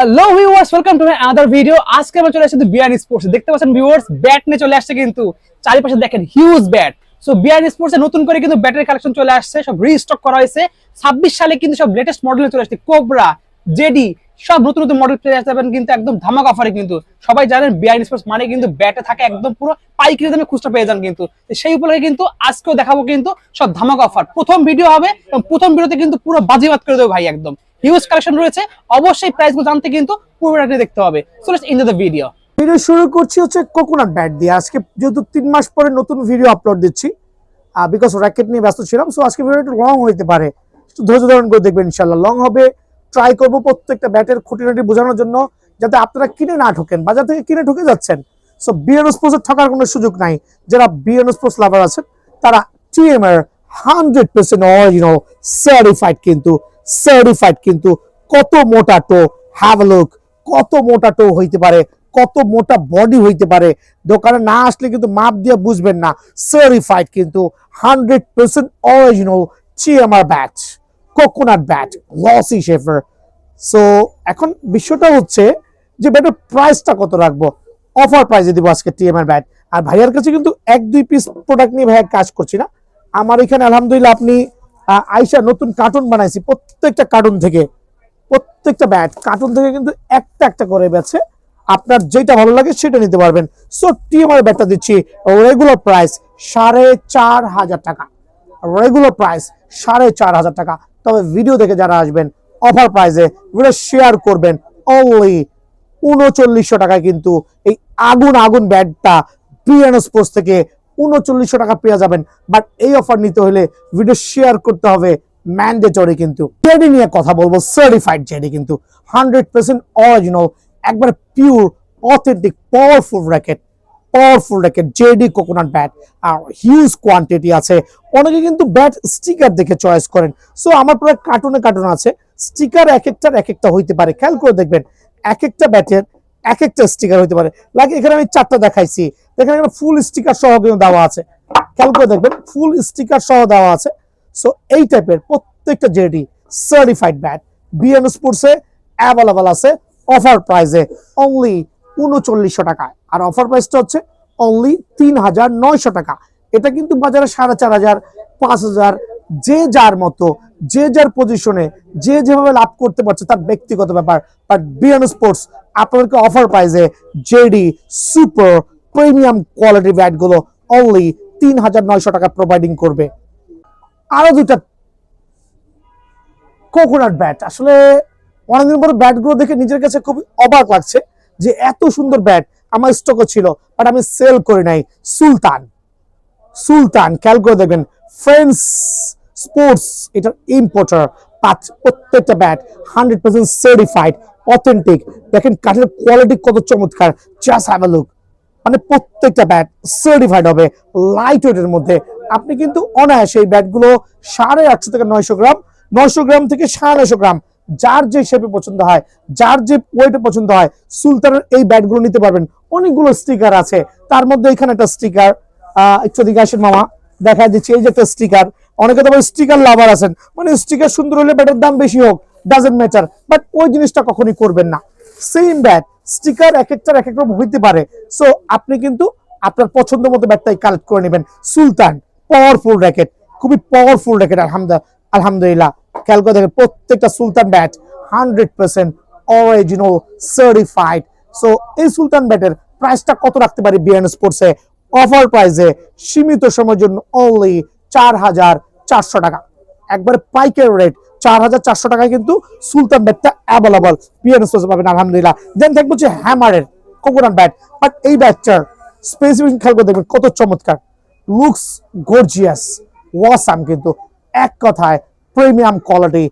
Hello viewers, welcome to my other video. আজকে আমরা চলে আসছি বিআর স্পোর্টস। দেখতে পাচ্ছেন ভিউয়ার্স, ব্যাট নিয়ে চলে আসছে কিন্তু চারিপাশে দেখেন huge bat. So BR sports এ নতুন করে কিন্তু ব্যাটের কালেকশন চলে আসছে, সব রিস্টক করা হয়েছে। 26 সালে কিন্তু সব লেটেস্ট মডেলে চলে আসছে। কোবরা, জেডি, সব নতুন নতুন মডেল পেয়ে যাবেন কিন্তু একদম ধামাকা অফারে। কিন্তু সবাই জানেন বিআর স্পোর্টস মানে কিন্তু ব্যাটে থাকে একদম পুরো পাইকারি দামে খুচরা পেয়ে যান কিন্তু। সেই উপলক্ষে কিন্তু আজকেও দেখাবো কিন্তু সব ধামাকা অফার। প্রথম ভিডিও হবে এবং প্রথম ভিডিওতে কিন্তু পুরো বাজিমাত করে দেবো ভাই, একদম হিউজ কালেকশন রয়েছে। অবশ্যই প্রাইসগুলো জানতে কিন্তু পুরোটা দেখতে হবে। So let's into the video. Video শুরু করছি হচ্ছে কোকোনাট ব্যাট দিয়ে। আজকে যেহেতু 3 মাস পরে নতুন ভিডিও আপলোড দিচ্ছি, বিকজ র্যাকেট নিয়ে ব্যস্ত ছিলাম, সো আজকে ভিডিও একটু লং হইতে পারে, একটু ধৈর্য ধারণ করে দেখবেন, ইনশাল্লাহ লং হবে। ট্রাই করবো প্রত্যেকটা ব্যাটের খুঁটিনাটি বোঝানোর জন্য, যাতে আপনারা কিনে না ঠকেন, বাজার থেকে কিনে ঠকে যাচ্ছেন। সো বিএন স্পোর্টসের ঠকার কোনো সুযোগ নাই। যারা বিএন স্পোর্টস লাভার আছেন তারা টিএমএর 100% অরিজিনাল সার্টিফাইড কিন্তু কত মোটা টো, হ্যাভ আ লুক, কত মোটা টো হইতে পারে, কত মোটা বডি হইতে পারে। দোকানে না আসলে কিন্তু মাপ দিয়ে বুঝবেন না। সার্টিফাইড কিন্তু 100% original TMR bat, coconut bat, glossy shepherd. So এখন বিষয়টা হচ্ছে যে ব্যাটের প্রাইসটা কত রাখবো। অফার প্রাইসে দিব আজকে টিএমআর ব্যাট। আর ভাইয়ার কাছে কিন্তু 1-2 পিস প্রোডাক্ট নিয়ে ভাইয়া কাজ করছি না। আমার এখানে আলহামদুলিল্লাহ আপনি আইসা নতুন কার্টুন বানাইছি, প্রত্যেকটা কার্টুন থেকে, প্রত্যেকটা ব্যাট কার্টুন থেকে কিন্তু একটা একটা করে বেছে। আপনার যেটা ভালো লাগে সেটা নিতে পারবেন। সো টিএমআর ব্যাটটা দিচ্ছি রেগুলার প্রাইস 4,500 টাকা। রেগুলার প্রাইস 4,500 টাকা। তবে ভিডিও দেখে যারা আসবেন অফার প্রাইসে ভিডিও শেয়ার করবেন, অনলি 3900 টাকায় কিন্তু এই আগুন আগুন ব্যাটটা বিএন স্পোর্টস থেকে 3900 টাকা পেয়ে যাবেন। বাট এই অফার নিতে হলে ভিডিও শেয়ার করতে হবে, ম্যান্ডেটরি। কিন্তু জেডি নিয়ে কথা বলবো, সার্টিফাইড জেডি কিন্তু 100% অরিজিনাল, একবার pure authentic powerful racket JD coconut bat. আর হিউজ কোয়ান্টিটি আছে। অনেকে কিন্তু ব্যাট স্টিকার দেখে চয়েস করেন। সো আমার প্রায় কার্টুন আছে, স্টিকার এক একটা হইতে পারে। খেয়াল করে দেখবেন, এক একটা ব্যাটের এক একটা স্টিকার হইতে পারে। লাইক এখানে আমি 4টা দেখাইছি, দেখেন এখানে ফুল স্টিকার সহ কিন্তু দেওয়া আছে। খেয়াল করে দেখবেন, ফুল স্টিকার সহ দেওয়া আছে। সো এই টাইপের প্রত্যেকটা জেডি সার্টিফাইড ব্যাট বিএন স্পোর্টসে অ্যাভেলেবল আছে অফার প্রাইসে, অনলি 3900 টাকা। আর অফার প্রাইসটা হচ্ছে অনলি 3900 টাকা। এটা কিন্তু বাজারে 4500, 5000, যে যার মতো, যে যার পজিশনে, যে যেভাবে লাভ করতে পারছে তার ব্যক্তিগত ব্যাপার। বাট বিএন স্পোর্টস আপনাদেরকে অফার প্রাইসে জেডি সুপার প্রিমিয়াম কোয়ালিটি ব্যাটগুলো অনলি 3900 টাকা প্রোভাইডিং করবে। আরো দুইটা কোকোনাট ব্যাট, আসলে অনেকদিন পরে ব্যাটগুলো দেখে নিজের কাছে খুব অবাক লাগছে যে এত সুন্দর ব্যাট আমার স্টকও ছিল, বাট আমি সেল করে নাই। সুলতান খেয়াল করে দেখবেন, ফ্রেন্ডস স্পোর্টস এটার ইম্পোর্টার। প্রত্যেকটা ব্যাট 100% সার্টিফাইড অথেন্টিক। দেখেন কাঠের কোয়ালিটি কত চমৎকার, জাস্ট হ্যাভ আ লুক। মানে প্রত্যেকটা ব্যাট সার্টিফাইড হবে লাইট ওয়েটের মধ্যে। আপনি কিন্তু অনায়াসে এই ব্যাটগুলো 850 থেকে 900 গ্রাম, 900 গ্রাম থেকে 950 গ্রাম, যার যে শেপে পছন্দ হয়, যার যে ওয়েটে পছন্দ হয়, সুলতানের এই ব্যাটগুলো নিতে পারবেন। অনেকগুলো স্টিকার আছে, তার মধ্যে এখানে একটা স্টিকার, একটু দিকে আসেন মামা, দেখা দিচ্ছি এই যে একটা স্টিকার। অনেকে তো স্টিকার লাভার আছেন, মানে স্টিকার সুন্দর হলে ব্যাটের দাম বেশি হোক, ডাজন্ট ম্যাটার, বাট ওই জিনিসটা কখনই করবেন না। সেম ব্যাট স্টিকার এক একটার এক এক রকম হইতে পারে। সো আপনি কিন্তু আপনার পছন্দ মতো ব্যাটটাই কালেক্ট করে নেবেন। সুলতান পাওয়ারফুল র্যাকেট, খুবই পাওয়ারফুল র্যাকেট, আলহামদুলিল্লাহ। খেয়াল করে দেখেন প্রত্যেকটা সুলতান ব্যাট 100% অরিজিনাল সার্টিফাইড। সো এই সুলতান ব্যাটের প্রাইসটা কত রাখতে পারি বিএন স্পোর্টসে অফার প্রাইসে, সীমিত সময়ের জন্য অনলি 4400 টাকা। একবারে পাইকারি রেট 4400 টাকায় কিন্তু সুলতান ব্যাটটা অ্যাভেলেবল বিএন স্পোর্টসে পাবেন, আলহামদুলিল্লাহ। দেন থাকবে হচ্ছে হ্যামারের কোকোনাট ব্যাট। বাট এই ব্যাটটার স্পেসিফিক খেয়াল করে দেখবেন কত চমৎকার, লুকস গর্জিয়াস, ওয়াসাম। কিন্তু এক কথায় premium quality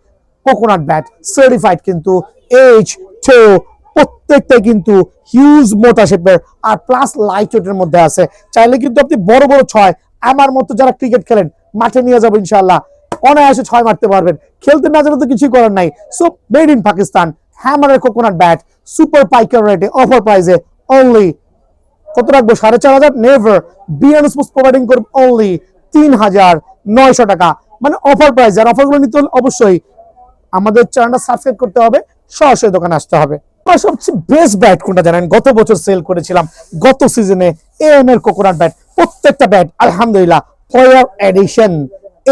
coconut bat certified কিন্তু H2, প্রত্যেকটা কিন্তু হিউজ মোটা শেপের আর প্লাস লাইট ওয়েটের মধ্যে আছে। চাইলে কিন্তু আপনি বড় বড় 6, আমার মতো যারা ক্রিকেট খেলেন মাঠে নিয়ে যাবো ইনশাআল্লাহ, অনায়াসে 6 মারতে পারবেন। খেলতে না জানলে তো কিছুই করার নাই। সো মেড ইন পাকিস্তান হ্যামারের কোকোনাট ব্যাট সুপার পাইকার রেটে অফার প্রাইসে অনলি কত রাখবো, 4500, নেভার। বিএন স্পোর্টস প্রোভাইডিং করবে অনলি 3900 টাকা, মানে অফার প্রাইস। আর অফারগুলো নিতে হলে অবশ্যই আমাদের চ্যানেলটা সাবস্ক্রাইব করতে হবে, সরাসরি দোকানে আসতে হবে। আমার সবচেয়ে বেস্ট ব্যাট কোনটা জানেন? গত বছর সেল করেছিলাম, গত সিজনে AM এর কোকোনাট ব্যাট। প্রত্যেকটা ব্যাট আলহামদুলিল্লাহ প্লেয়ার এডিশন,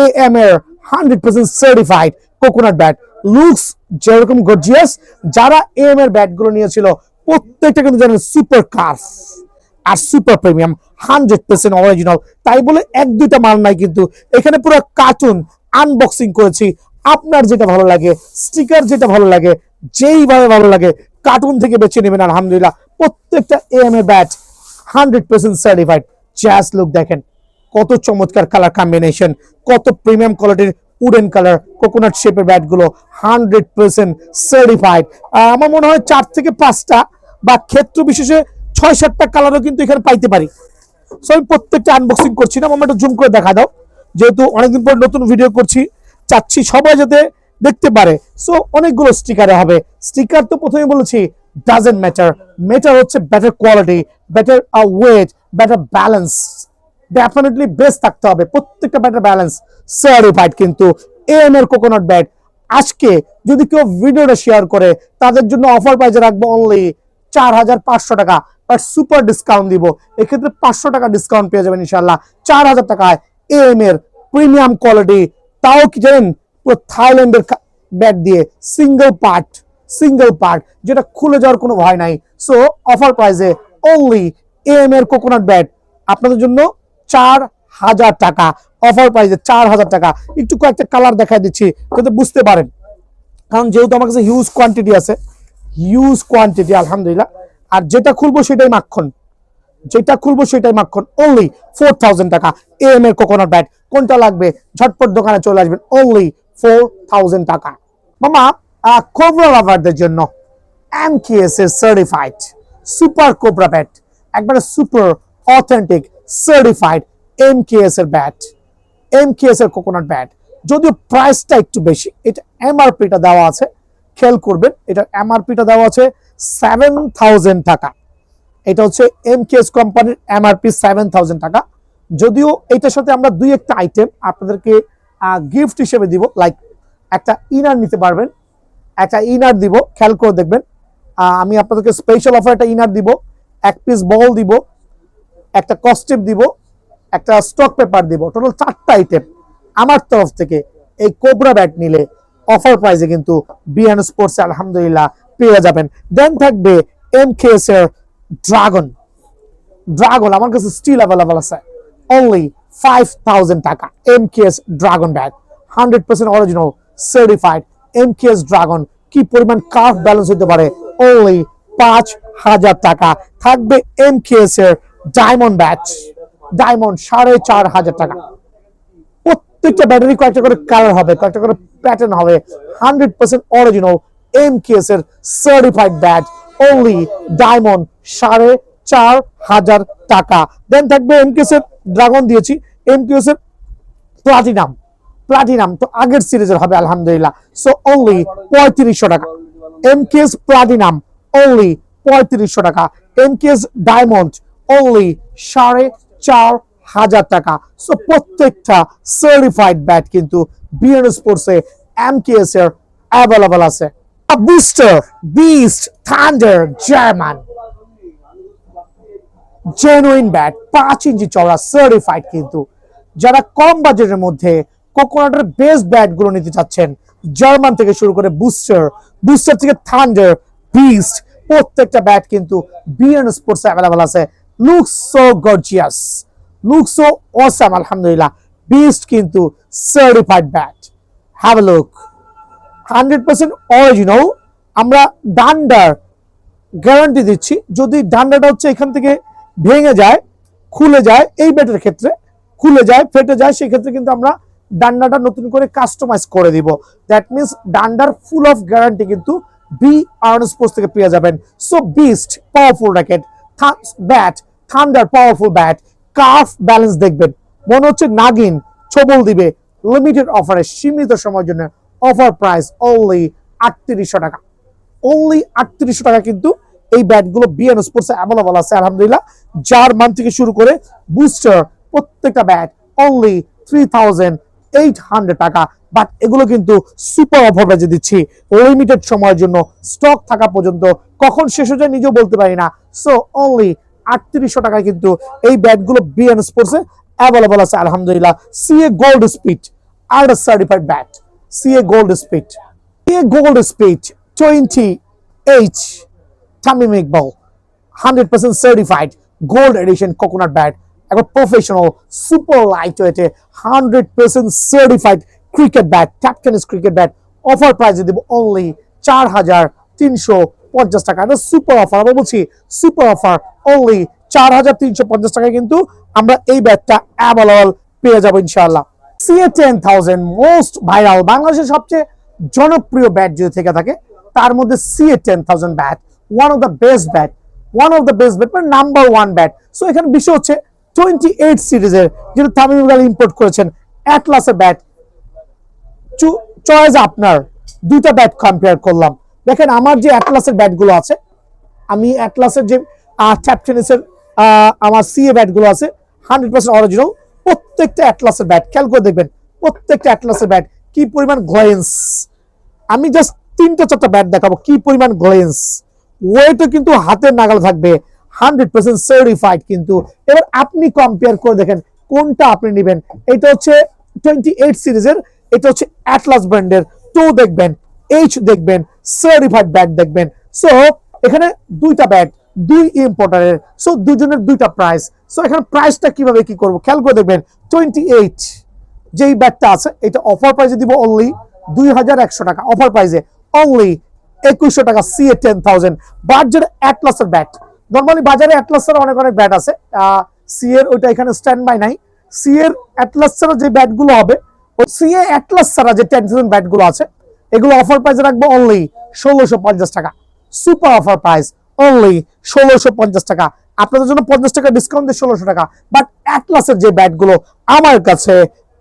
AM এর 100% সার্টিফাইড কোকোনাট ব্যাট। লুকস যেরকম গর্জিয়াস, যারা AM এর ব্যাট গুলো নিয়েছিল প্রত্যেকটা কিন্তু জানেন সুপার কার্ভ আর সুপার প্রিমিয়াম, 100% অরিজিনাল। তাই বলে এক দুইটা মাল নাই, কিন্তু এখানে পুরো কার্টুন আনবক্সিং করেছি। আপনার যেটা ভালো লাগে, স্টিকার যেটা ভালো লাগে, যেইভাবে ভালো লাগে কার্টুন থেকে বেছে নেবেন। আলহামদুলিল্লাহ প্রত্যেকটা AM এর ব্যাট 100% সার্টিফাইড। জাস্ট লুক দেখেন, কত চমৎকার কালার কম্বিনেশন, কত প্রিমিয়াম কোয়ালিটির উডেন কালার কোকোনাট শেপের ব্যাট গুলো 100% সার্টিফাইড। আমার মনে হয় 4 থেকে 5টা বা ক্ষেত্র বিশেষে 6-7টা কালারও কিন্তু এখানে পাইতে পারি। সো আমি প্রত্যেকটা আনবক্সিং করছি না, আমার একটু জুম করে দেখা দাও, যেহেতু অনেকদিন পর নতুন ভিডিও করছি, চাচ্ছি সবাই যাতে দেখতে পারে। সো অনেকগুলো স্টিকারে হবে। স্টিকার তো প্রথমে বলেছি ডাজেন্ট ম্যাটার, ম্যাটার হচ্ছে better quality, better weight, better balance. Definitely best থাকতে হবে, প্রত্যেকটা ব্যাটার ব্যালেন্স সার্টিফাইড। কিন্তু AM এর কোকোনাট ব্যাট আজকে যদি কেউ ভিডিওটা শেয়ার করে তাদের জন্য অফার প্রাইসে রাখবো অনলি 4500 টাকা, বাট সুপার ডিসকাউন্ট দিব। এক্ষেত্রে 500 টাকা ডিসকাউন্ট পেয়ে যাবেন ইনশাআল্লাহ। 4000 টাকায় AM এর প্রিমিয়াম কোয়ালিটি, তাও কি জানেন পুরো থাইল্যান্ডের ব্যাট দিয়ে সিঙ্গেল পার্ট, যেটা খুলে যাওয়ার কোনো ভয় নাই। সো অফার প্রাইসে অনলি AM এর কোকোনাট ব্যাট আপনাদের জন্য 4000 টাকা, অফার প্রাইসে 4000 টাকা। একটু কয়েকটা কালার দেখাই দিচ্ছি যাতে বুঝতে পারেন, কারণ যেহেতু আমার কাছে হিউজ কোয়ান্টিটি আছে, হিউজ কোয়ান্টিটি আলহামদুলিল্লাহ। আর যেটা খুলবো সেটাই মাখন, অনলি 4000 টাকা। AM এর কোকোনাট ব্যাট কোনটা লাগবে ঝটপট দোকানে চলে আসবেন, অনলি 4000 টাকা। মামা কোবরা লাভারদের জন্য MKS এর সার্টিফাইড সুপার কোবরা ব্যাট, একবারে সুপার অথেন্টিক সার্টিফাইড MKS এর ব্যাট, MKS এর কোকোনাট ব্যাট। যদিও প্রাইসটা একটু বেশি, এটা MRP-টা দেওয়া আছে, খেয়াল করবেন, এটা MRP-টা দেওয়া আছে 7000 টাকা। এটা হচ্ছে MKS কোম্পানির MRP 7000 টাকা। যদিও এটার সাথে আমরা দুই একটা আইটেম আপনাদেরকে গিফট হিসেবে দিব, লাইক একটা ইনার নিতে পারবেন, একটা ইনার দিব, খেয়াল করে দেখবেন। আমি আপনাদেরকে স্পেশাল অফার একটা ইনার দিব, এক পিস বল দিব, একটা কস্টিপ দিব, একটা স্টক পেপার দিব। টোটাল 4টা আইটেম আমার তরফ থেকে এই কোবরা ব্যাট নিলে অফার প্রাইসে কিন্তু বিএন স্পোর্টস আলহামদুলিল্লাহ পেয়ে যাবেন। দেন থাকবে MKS এর ড্রাগন আমার কাছে স্টিল অ্যাভেলেবল আছে, অনলি 5000 টাকা। MKS dragon bat 100% original certified. MKS dragon কি পরিমাণ কার্ভ ব্যালেন্স হতে পারে, অনলি 5000 টাকা। থাকবে MKS এর ডায়মন্ড ব্যাট, ডায়মন্ড 4500 টাকা। প্রত্যেকটা ব্যাটারি কয়েকটা করে কালার হবে, কয়েকটা করে প্যাটার্ন হবে, 100% অরিজিনাল MKS এর সার্টিফাইড ব্যাট, অনলি ডায়মন্ড 4500 টাকা। দেন থাকবে MKS এর ড্রাগন দিয়েছি, MKS এর প্লাটিনাম তো আগের সিরিজের হবে আলহামদুলিল্লাহ। সো অনলি 3500 টাকা। MKS প্লাটিনাম অনলি 3500 টাকা। MKS ডায়মন্ড অনলি 4500 টাকা। সো প্রত্যেকটা সার্টিফাইড ব্যাট কিন্তু বিএন স্পোর্টসে MKS এর অ্যাভেলেবল আছে। Booster beast thunder German genuine bat, 5 ইঞ্চি চওড়া, সার্টিফাইড। কিন্তু যারা কম বাজেটের মধ্যে কোকোনাটের বেস্ট ব্যাট গুলো নিতে চাচ্ছেন, জার্মান থেকে শুরু করে বুস্টার থেকে থান্ডার, বিস্ট, প্রত্যেকটা ব্যাট কিন্তু বিএন স্পোর্টস অ্যাভেলেবল আছে। Looks so gorgeous, looks so awesome আলহামদুলিল্লাহ। বিস্ট কিন্তু certified bat, have a look, 100% original. আমরা ডান্ডার গ্যারান্টি দিচ্ছি, যদি ডান্ডাটা হচ্ছে এখান থেকে ভেঙে যায়, খুলে যায়, এই ব্যাটের ক্ষেত্রে খুলে যায়, ফেটে যায়, সেই ক্ষেত্রে কিন্তু আমরা ডান্ডাটা নতুন করে কাস্টমাইজ করে দিব। দ্যাট মিনস ডান্ডার ফুল অফ গ্যারান্টি কিন্তু বিএন স্পোর্টস থেকে পেয়ে যাবেন। So beast powerful racket, bat, thunder powerful bat, curve balance দেখবেন, মনে হচ্ছে নাগিন ছবল দিবে। লিমিটেড অফারে, সীমিত সময়ের জন্য অফার প্রাইস অনলি 3800 টাকা, অনলি 3800 টাকা। কিন্তু এই ব্যাটগুলো বিএন স্পোর্টস অ্যাভেলেবল আছে আলহামদুলিল্লাহ। জার্মান থেকে শুরু করে বুস্টার, প্রত্যেকটা ব্যাট অনলি 3000 800 টাকা। বাট এগুলো কিন্তু সুপার অফার প্রাইসে দিচ্ছি, লিমিটেড সময়ের জন্য, স্টক থাকা পর্যন্ত, কখন শেষ হয়ে যায় নিজেও বলতে পারি না। সো অনলি 3800 টাকায় কিন্তু এই ব্যাটগুলো বিএন স্পোর্টসে অ্যাভেলেবল আছে আলহামদুলিল্লাহ। সিএ গোল্ড স্পিড আর certified bat, CA gold speed, CA gold speed 20H Tamim Iqbal 100% certified gold edition coconut bat, একবার প্রফেশনাল সুপার লাইট ওয়েটে 100% certified cricket bat, tap tennis cricket bat. Offer প্রাইসে দিব only 4350 টাকা। এটা super offer, আমি বলছি super offer, only 4350 টাকায় কিন্তু আমরা এই ব্যাটটা অ্যাভেলেবল পেয়ে যাবো ইনশাআল্লাহ। সিএ 10000 মোস্ট ভাইরাল, বাংলাদেশের সবচেয়ে জনপ্রিয় ব্যাট যদি থেকে থাকে তার মধ্যে CA 10000 bat one of the best bat, one of the best bat, মানে নাম্বার ওয়ান ব্যাট। সো এখানে বিষয় হচ্ছে 28 সিরিজের যেটা তামিম ইকবাল ইম্পোর্ট করেছেন অ্যাটলাসের ব্যাট। চয়েস আপনার, দুইটা ব্যাট কম্পেয়ার করলাম। দেখেন আমার যে অ্যাটলাসের ব্যাটগুলো আছে, আমি অ্যাটলাসের যে ট্যাপ টেনিসের আমার সিএ ব্যাটগুলো আছে 100% অরিজিনাল, প্রত্যেকটা অ্যাটলাসের ব্যাট খেয়াল করে দেখবেন, প্রত্যেকটা অ্যাটলাসের ব্যাট কি পরিমাণ গ্লেন্স। আমি জাস্ট 3-4টা ব্যাট দেখাবো কি পরিমাণ গ্লেন্স, ওয়েটও কিন্তু হাতের নাগাল থাকবে, 100% সার্টিফাইড কিন্তু। এবার আপনি কম্পেয়ার করে দেখেন কোনটা আপনি নেবেন। এটা হচ্ছে 28 সিরিজের, এটা হচ্ছে অ্যাটলাস ব্র্যান্ডের, টো দেখবেন, এইচ দেখবেন, সার্টিফাইড ব্যাট দেখবেন। সো এখানে দুইটা ব্যাট, দুই ইম্পোর্টারের, সো দুজনের দুইটা প্রাইস। সো এখানে প্রাইসটা কিভাবে কি করবো খেয়াল করে দেখবেন। 28 যেই ব্যাটটা আছে এটা অফার প্রাইসে দিব অনলি 2100 টাকা, অফার প্রাইসে অনলি 2100 টাকা সিএ 10000। বাট যেটা অ্যাটলাসের ব্যাট, নর্মালি বাজারে অ্যাটলাসের অনেক অনেক ব্যাট আছে, সিএর ওইটা এখানে স্ট্যান্ড বাই নাই। সিএর অ্যাটলাস ছাড়া যে ব্যাটগুলো হবে, ওই সিএ অ্যাটলাস ছাড়া যে 10000 ব্যাটগুলো আছে এগুলো অফার প্রাইসে রাখবো অনলি 1650 টাকা, সুপার অফার প্রাইস অনলি 1650 টাকা। আপনাদের জন্য 50 টাকা ডিসকাউন্ট দিয়ে 1600 টাকা। বাট অ্যাটলাসের যে ব্যাটগুলো আমার কাছে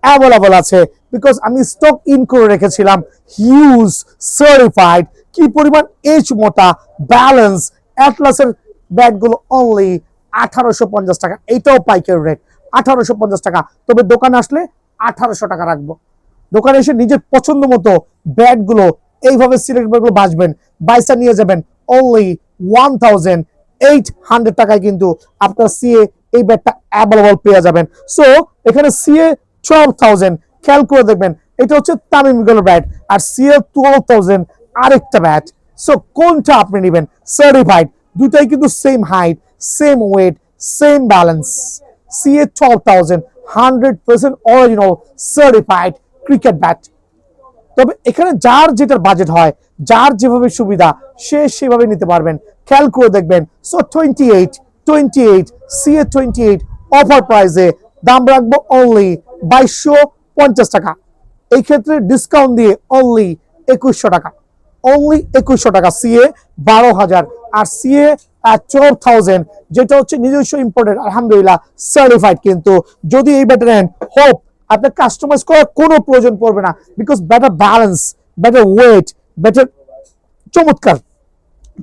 অ্যাভেলেবল আছে, বিকজ আমি স্টক ইন করে রেখেছিলাম, হিউজ সার্টিফাইড, কি পরিমাণ এজ মোটা ব্যালেন্স অ্যাটলাসের ব্যাটগুলো অনলি 1850 টাকা। এইটাও পাইকারি রেট 1850 টাকা। তবে দোকানে আসলে 1800 টাকা রাখবো। দোকানে এসে নিজের পছন্দ মতো ব্যাটগুলো এইভাবে সিলেক্ট ব্যাটগুলো বাঁচবেন, বাইসা নিয়ে যাবেন অনলি 1800 টাকায় কিন্তু আপনার সিএ এই ব্যাটটা অ্যাভেলেবল পেয়ে যাবেন। সো এখানে সিএ 12000 খেয়াল করে দেখবেন, এটা হচ্ছে তামিম ইকবালের ব্যাট, আর সিএ 12000 আরেকটা ব্যাট। সো কোনটা আপনি নেবেন? সার্টিফাইড, দুটাই কিন্তু same height, same wait, same balance. CA 12000 100% original certified cricket bat. তবে এখানে যার যেটার বাজেট হয়, যার যেভাবে সুবিধা সে সেভাবে নিতে পারবেন, খেয়াল করে দেখবেন। সো 28 সিএ 28 অফার প্রাইসে দাম রাখবো অনলি 2250 টাকা। এই ক্ষেত্রে ডিসকাউন্ট দিয়ে অনলি 2100 টাকা, অনলি 2100 টাকা সিএ 12000, আর সিএ 12000 যেটা হচ্ছে নিজস্ব ইম্পোর্টেড আলহামদুলিল্লাহ সার্টিফাইড। কিন্তু যদি এই ব্যাটার নেন, হোপ আপনার কাস্টমাইজ করার কোনো প্রয়োজন পড়বে না, because better balance, better weight, better, চমৎকার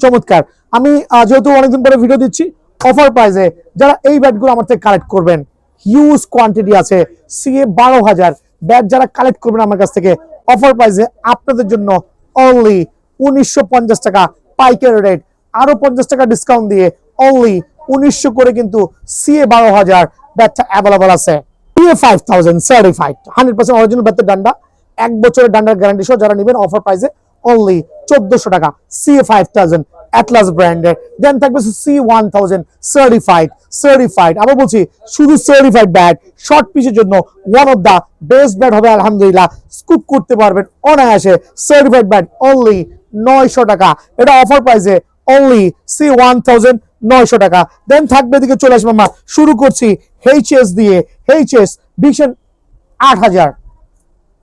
চমৎকার। আমি যেহেতু অনেকদিন পরে ভিডিও দিচ্ছি, অফার প্রাইসে যারা এই ব্যাটগুলো আমার থেকে কালেক্ট করবেন, হিউজ কোয়ান্টিটি আছে, সিএ 12000 ব্যাট যারা কালেক্ট করবেন আমার কাছ থেকে অফার প্রাইসে আপনাদের জন্য অনলি 1950 টাকা পাইকারি রেট, আরো 50 টাকা ডিসকাউন্ট দিয়ে অনলি 1900 করে কিন্তু সিএ 12000 ব্যাটটা অ্যাভেলেবল আছে। সিএ 5000 সার্টিফাইড 100% অরিজিনাল ব্যাটের ডান্ডা, 1 বছরের ডান্ডার গ্যারান্টি সহ যারা নেবেন অফার প্রাইসে অনলি 1400 টাকা সিএ 5000 অ্যাটলাস ব্র্যান্ডের। দেন থাকবে সি 1000 সার্টিফাইড। আবার বলছি শুধু সার্টিফাইড ব্যাট, শর্ট পিচের জন্য one of the best bat হবে আলহামদুলিল্লাহ, স্কুপ করতে পারবেন অনায়াসে। সার্টিফাইড ব্যাট অনলি 900 টাকা, এটা অফার প্রাইসে অনলি সি 1000 900 টাকা। দেন থাকবে এদিকে চলে আসবো আমরা, শুরু করছি এইচএস দিয়ে, HS vision 8000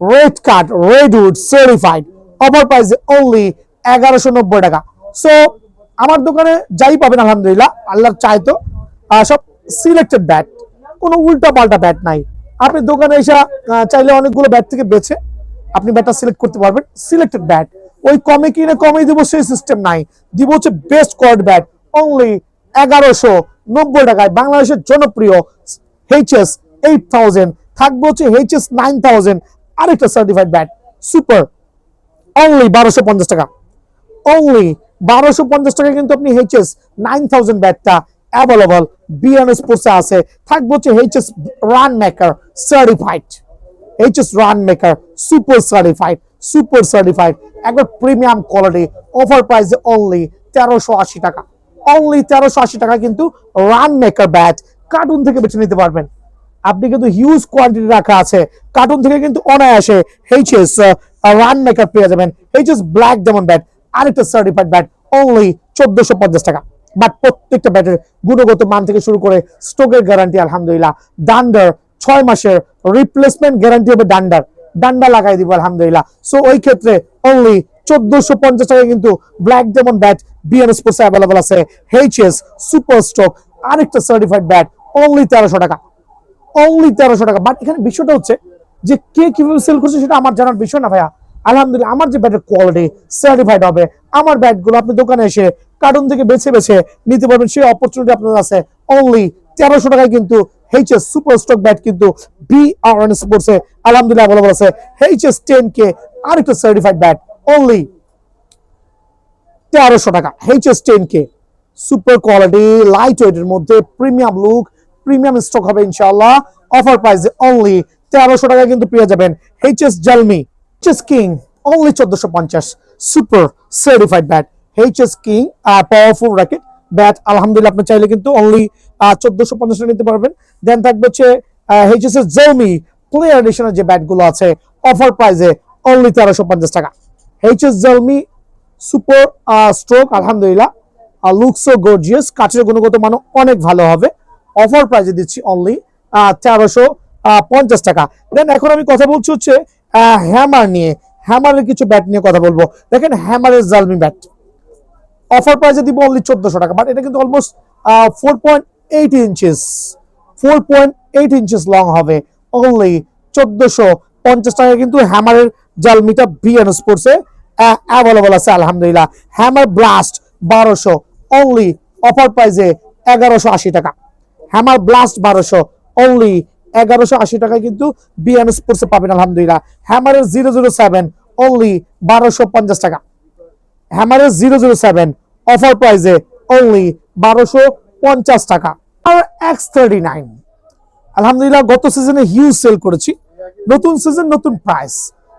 red card redwood certified, offer প্রাইসে অনলি 1190 টাকা। সো আমার দোকানে যাই পাবেন আলহামদুলিল্লাহ আল্লাহর চাইতো সব সিলেক্টেড ব্যাট, কোনো উল্টা পাল্টা ব্যাট নাই। আপনি দোকানে এসে চাইলে অনেকগুলো ব্যাট থেকে বেছে আপনি ব্যাটটা সিলেক্ট করতে পারবেন, সিলেক্টেড ব্যাট। ওই কমে কিনে কমেই দিব সেই সিস্টেম নাই, দিব হচ্ছে বেস্ট কোয়ালিটি ব্যাট অনলি 1190 টাকায়। বাংলাদেশের জনপ্রিয় এইচএস 8000 থাকবে হচ্ছে এইচএস 9000 আরেকটা সার্টিফাইড ব্যাট সুপার, অনলি 1250 টাকা, অনলি 1250 টাকা কিন্তু আপনি এইচএস 9000 ব্যাটটা অ্যাভেলেবল বিএন স্পোর্টসে আছে। থাকবে হচ্ছে HS run maker certified, HS run maker super certified, super certified একবার প্রিমিয়াম কোয়ালিটি, অফার প্রাইসে অনলি 1380 টাকা, অনলি 1380 টাকা কিন্তু রান মেকার ব্যাট কার্টুন থেকে বেছে নিতে পারবেন। আপনি কিন্তু হিউজ কোয়ান্টিটি রাখা আছে, কার্টুন থেকে কিন্তু অনায়াসে এইচএস রান মেকার পেয়ে যাবেন। এইচএস ব্ল্যাক ডেমন ব্যাট আরেকটা সার্টিফাইড ব্যাট অনলি 1450 টাকা। বাট প্রত্যেকটা ব্যাটের গুণগত মান থেকে শুরু করে স্ট্রোকের গ্যারান্টি আলহামদুলিল্লাহ, ডান্ডার 6 মাসের রিপ্লেসমেন্ট গ্যারান্টি হবে, ডান্ডার ডান্ডা লাগাই দিব আলহামদুলিল্লাহ। সো ওই ক্ষেত্রে অনলি 1450 টাকা কিন্তু black demon bat BN sports available আছে। এইচএস সুপার স্ট্রোক আরেকটা সার্টিফাইড ব্যাট অনলি 1300 টাকা, অনলি 1300 টাকা। বাট এখানে বিষয়টা হচ্ছে যে কে কিভাবে সেল করছে সেটা আমার জানার বিষয় না ভাইয়া। আলহামদুলিল্লাহ আমার যে ব্যাটের কোয়ালিটি সার্টিফাইড হবে, আমার ব্যাটগুলো আপনি দোকানে এসে কার্টুন থেকে বেছে বেছে নিতে পারবেন, সেই অপরচুনিটি আপনার আছে। অনলি 1300 টাকায় কিন্তু এইচএস সুপার স্টক ব্যাট কিন্তু বিআরএন স্পোর্টসে আলহামদুলিল্লাহ অ্যাভেলেবল আছে। এইচএস 10K আরেকটা সার্টিফাইড ব্যাট অনলি 1300 টাকা। HS 10K super quality light ওয়েটের মধ্যে প্রিমিয়াম লুক, প্রিমিয়াম স্টক হবে ইনশাআল্লাহ। অফার প্রাইসে অনলি 1300 টাকা কিন্তু পেয়ে যাবেন। HS Zalmi, HS king only 1450 super certified bat. HS king powerful racket bat আলহামদুলিল্লাহ আপনি চাইলে কিন্তু অনলি 1450 টাকা নিতে পারবেন। দেন থাকবে হচ্ছে এইচএস এর জালমি প্লেয়ার এডিশনের যে ব্যাটগুলো আছে অফার প্রাইসে অনলি 1350 টাকা। এইচএস জালমি সুপার স্ট্রোক আলহামদুলিল্লাহ লুকস সো গর্জিয়াস, কাঠের গুণগত মান অনেক ভালো হবে। অফার প্রাইসে দিচ্ছি অনলি 1350 টাকা। দেন এখন আমি কথা বলছি হচ্ছে হ্যামার নিয়ে, হ্যামারের কিছু ব্যাট নিয়ে কথা বলবো। দেখেন হ্যামারের জালমি ব্যাট অফার প্রাইসে দিব অনলি 1400 টাকা। বাট এটা কিন্তু অলমোস্ট 4.8 ইঞ্চেস, 4.8 ইঞ্চেস লং হবে। অনলি 1450 টাকা কিন্তু হ্যামারের জালমিটা বিএন স্পোর্টসে অ্যাভেলেবল আছে আলহামদুলিল্লাহ। হ্যামার ব্লাস্ট 1200 অনলি অফার প্রাইসে 1180 টাকা। হ্যামার ব্লাস্ট 1200 অনলি 1180 টাকায় কিন্তু বিএন স্পোর্টসে পাবেন আলহামদুলিল্লাহ। হ্যামারের 007 অনলি 1250 টাকা। হ্যামারের 007 অফার প্রাইসে অনলি 1250 টাকা। আর X39 আলহামদুলিল্লাহ গত সিজনে হিউজ সেল করেছি, নতুন সিজন নতুন প্রাইস,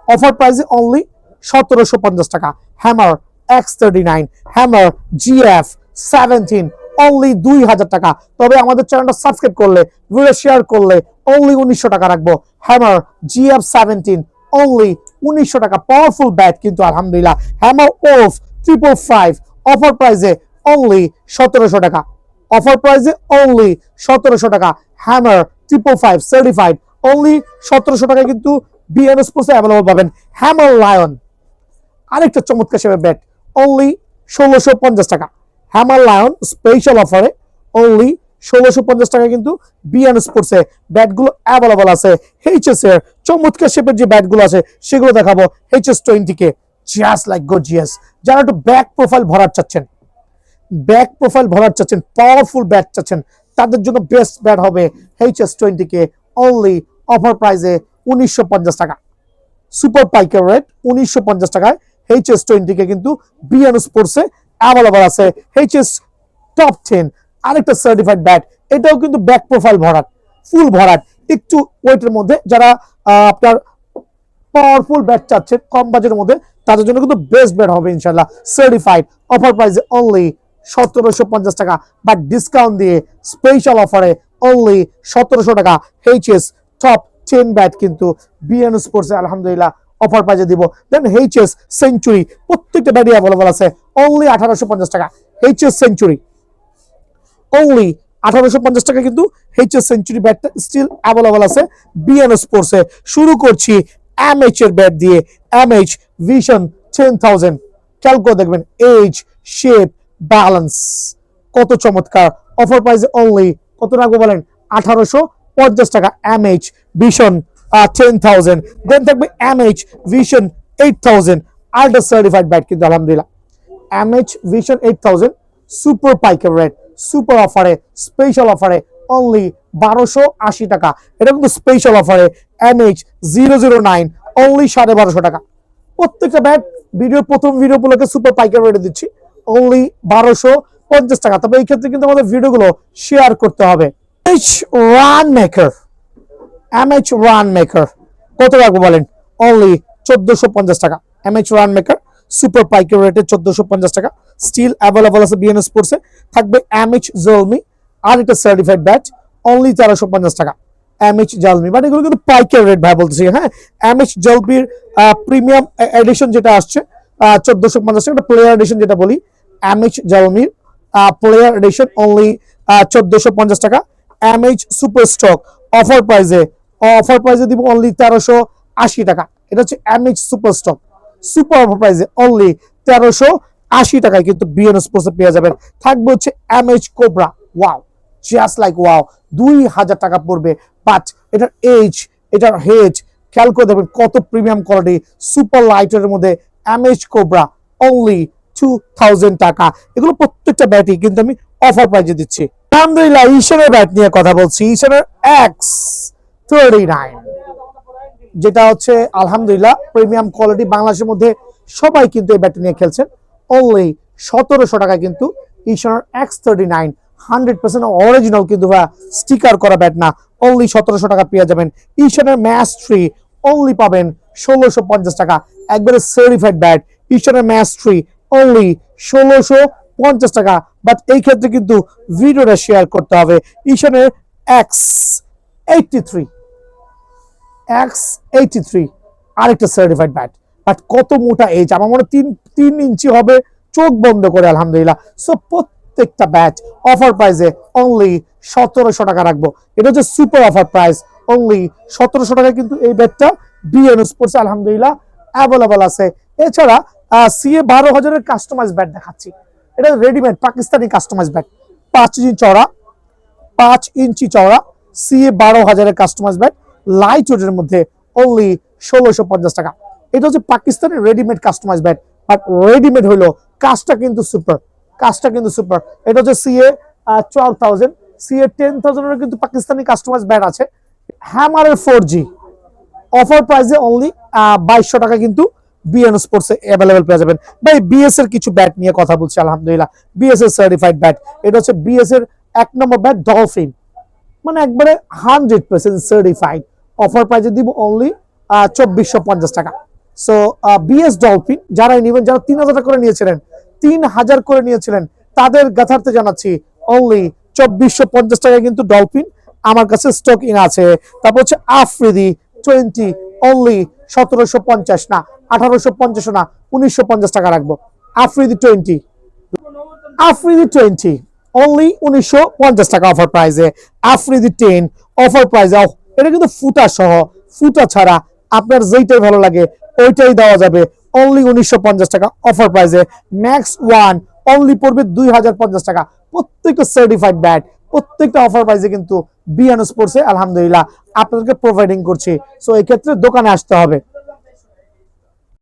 অফার প্রাইসে অনলি 1750 টাকা। Hammer X39, hammer GF 17 only 2000 টাকা। তবে আমাদের চ্যানেলটা সাবস্ক্রাইব করলে, ভিডিও শেয়ার করলে অনলি 1900 টাকা রাখবো। হ্যামার GF 17 অনলি 1900 টাকা। পাওয়ারফুল ব্যাট কিন্তু আলহামদুলিল্লাহ। হ্যামার ওফ 555 অফার প্রাইসে অনলি 1700 টাকা, অফার প্রাইসে অনলি 1700 টাকা। হ্যামার 555 সার্টিফাইড অনলি 1700 টাকা কিন্তু বিএন স্পোর্টসে অ্যাভেলেবল পাবেন। হ্যামার লায়ন আরেকটা চমৎকার সেবা ব্যাট অনলি 1650 টাকা। হ্যামার লায়ন স্পেশাল অফারে অনলি 1650 টাকা কিন্তু বিএন স্পোর্টসে ব্যাটগুলো অ্যাভেলেবল আছে। এইচএস এর চমৎকার শেপের যে ব্যাটগুলো আছে সেগুলো দেখাবো। HS 20K just like gorgeous. যারা একটু ব্যাক প্রোফাইল ভরাট চাচ্ছেন, ব্যাক প্রোফাইল ভরাট চাচ্ছেন, পাওয়ারফুল ব্যাট চাচ্ছেন, তাদের জন্য বেস্ট ব্যাট হবে এইচএস 20K অনলি অফার প্রাইসে 1950 টাকা। সুপার পাইকার রেট 1950 টাকায় এইচএস 20K কিন্তু বিএন স্পোর্টসে অ্যাভেলেবল আছে। এইচএস টপ 10 আরেকটা সার্টিফাইড ব্যাট, এটাও কিন্তু ব্যাক প্রোফাইল ভরাট, ফুল ভরাট, একটু ওয়েটের মধ্যে। যারা আপনার পাওয়ারফুল ব্যাট চাচ্ছেন কম বাজেটের মধ্যে তাদের জন্য কিন্তু বেস্ট ব্যাট হবে ইনশাআল্লাহ। সার্টিফাইড অফার প্রাইসে অনলি 1750 টাকা। বাট ডিসকাউন্ট দিয়ে স্পেশাল অফারে অনলি 1700 টাকা। এইচএস টপ 10 ব্যাট কিন্তু বিএন স্পোর্টসে আলহামদুলিল্লাহ অফার প্রাইসে দিব। দেন এইচএস সেঞ্চুরি প্রত্যেকটা ব্যাটই অ্যাভেলেবল আছে অনলি 1850 টাকা। এইচএস সেঞ্চুরি অনলি 1850 টাকা কিন্তু এইচএস সেঞ্চুরি ব্যাটটা স্টিল অ্যাভেলেবল আছে বিএন স্পোর্টসে। শুরু করছি এমএইচ এর ব্যাট দিয়ে, এমএইচ ভিশন 10000। খেয়াল করে দেখবেন এজ, শেপ, ব্যালেন্স কত চমৎকার। অফার প্রাইসে অনলি কত রাখবো বলেন 1850 টাকা। MH vision 10000। দেন থাকবে MH vision 8000 ultra certified bat কিন্তু আলহামদুলিল্লাহ। এমএইচ ভিশন 8000 সুপার পাইকার রেট, সুপার অফারে, স্পেশাল অফারে অনলি 1280 টাকা। এটা কিন্তু স্পেশাল অফারে। এমএইচ 009 অনলি 1250 টাকা। প্রত্যেকটা ব্যাট ভিডিওর প্রথম ভিডিও উপলক্ষে সুপার পাইকারি রেটে দিচ্ছি, অনলি 1250 টাকা। তবে এই ক্ষেত্রে কিন্তু আমাদের ভিডিওগুলো শেয়ার করতে হবে। Run maker, MH run maker কত রাখবো বলেন? অনলি 1450 টাকা। MH রান মেকার সুপার পাইকারি রেটে 1450 টাকা। স্টিল অ্যাভেলেবল আছে বিএন স্পোর্টসে। থাকবে MH জলমি আর এটা সার্টিফাইড ব্যাট, অনলি 1350 টাকা। MH জলমি, বাট এগুলো কিন্তু পাইকারি রেট ভাই বলতেছি। হ্যাঁ, MH জলমির প্রিমিয়াম এডিশন যেটা আসছে 1450 টাকা, প্লেয়ার এডিশন যেটা বলি MH জলমির প্লেয়ার এডিশন অনলি 1450 টাকা। MH সুপার স্টক অফার প্রাইজে দিব অনলি 1380 টাকা। এটা হচ্ছে MH super stock, super offer প্রাইজে অনলি 1380 টাকায় কিন্তু বিএন স্পোর্টসে পেয়ে যাবেন। থাকবে হচ্ছে MH cobra, wow, just like wow, 2000 টাকা পড়বে। বাট এটার এজ, এটার হেজ খেয়াল করে দেখবেন কত প্রিমিয়াম কোয়ালিটি, সুপার লাইটের মধ্যে MH কোবরা অনলি 2000 টাকা। এগুলো প্রত্যেকটা ব্যাটই কিন্তু আমি অফার প্রাইজে দিচ্ছি। আলহামদুলিল্লাহ ঈশানের ব্যাট নিয়ে কথা বলছি। ঈশানের X39 যেটা হচ্ছে আলহামদুলিল্লাহ প্রিমিয়াম কোয়ালিটি, বাংলাদেশের মধ্যে সবাই কিন্তু এই ব্যাটটি নিয়ে খেলছেন। অনলি 1700 টাকা কিন্তু ঈশানের X39, 100% অরিজিনাল কিন্তু স্টিকার করা ব্যাট না, অনলি 1700 টাকা পেয়ে যাবেন। ঈশানের ম্যাস্ট্রি অনলি পাবেন 1650 টাকা, একবারে সার্টিফাইড ব্যাট। ঈশানের ম্যাস্ট্রি অনলি 1650 টাকা। বাট এই ক্ষেত্রে কিন্তু ভিডিওটা শেয়ার করতে হবে। ঈশানের X83 আরেকটা সার্টিফাইড ব্যাট, বাট কত মোটা এজ, আমার মনে হয় 3 ইঞ্চি হবে চোখ বন্ধ করে, আলহামদুলিল্লাহ। সো প্রত্যেকটা ব্যাট অফার প্রাইসে অনলি 1700 টাকা রাখবো। এটা হচ্ছে সুপার অফার প্রাইস, অনলি 1700 টাকা কিন্তু এই ব্যাটটা বিএন স্পোর্টস আলহামদুলিল্লাহ অ্যাভেলেবল আছে। এছাড়া CA 12000 কাস্টমাইজ ব্যাট দেখাচ্ছি। এটা রেডিমেড পাকিস্তানি কাস্টমাইজ ব্যাট, 5 ইঞ্চি চওড়া CA 12000 কাস্টমাইজ ব্যাট, লাইট ওয়েটের মধ্যে অনলি 1650 টাকা। এটা হচ্ছে পাকিস্তানের readymade customize bat, but readymade হলো কাজটা কিন্তু সুপার। এটা হচ্ছে CA 12000, CA 10000 এর কিন্তু পাকিস্তানি কাস্টমাইজ ব্যাট আছে। হ্যামারের 4G অফার প্রাইসে অনলি 2200 টাকা কিন্তু বিএন স্পোর্টসে অ্যাভেলেবল পেয়ে যাবেন। ভাই বিএস এর কিছু ব্যাট নিয়ে কথা বলছি আলহামদুলিল্লাহ। বিএস এর সার্টিফাইড ব্যাট, এটা হচ্ছে বিএস এর 1 নম্বর ব্যাট ডলফিন, মানে একবারে 100% সার্টিফাইড। অফার প্রাইসে দিব অনলি 2450 টাকা। সো বিএস ডলফিন যারা নেবেন, যারা 3000 টাকা করে নিয়েছিলেন, 3000 করে নিয়েছিলেন, তাদের গাথার্থে জানাচ্ছি অনলি 2450 টাকায় কিন্তু ডলফিন আমার কাছে স্টক ইন আছে। তারপর হচ্ছে আফ্রিদি 20 অনলি 1750 না, 1850 না, 1950 টাকা রাখবো। আফ্রিদি 20 অনলি 1950 টাকা অফার প্রাইসে। আফ্রিদি 10 অফার প্রাইসে, এটা কিন্তু ফুটা সহ, ফুটা ছাড়া আপনার যেইটাই ভালো লাগে ওইটাই দেওয়া যাবে, অনলি 1950 টাকা অফার প্রাইসে। ম্যাক্স 1 অনলি পড়বে 2050 টাকা। প্রত্যেকটা সার্টিফাইড ব্যাট, প্রত্যেকটা অফার প্রাইসে কিন্তু বিএন স্পোর্টসে আলহামদুলিল্লাহ আপনাদেরকে প্রোভাইডিং করছি। সো এই ক্ষেত্রে দোকানে আসতে হবে।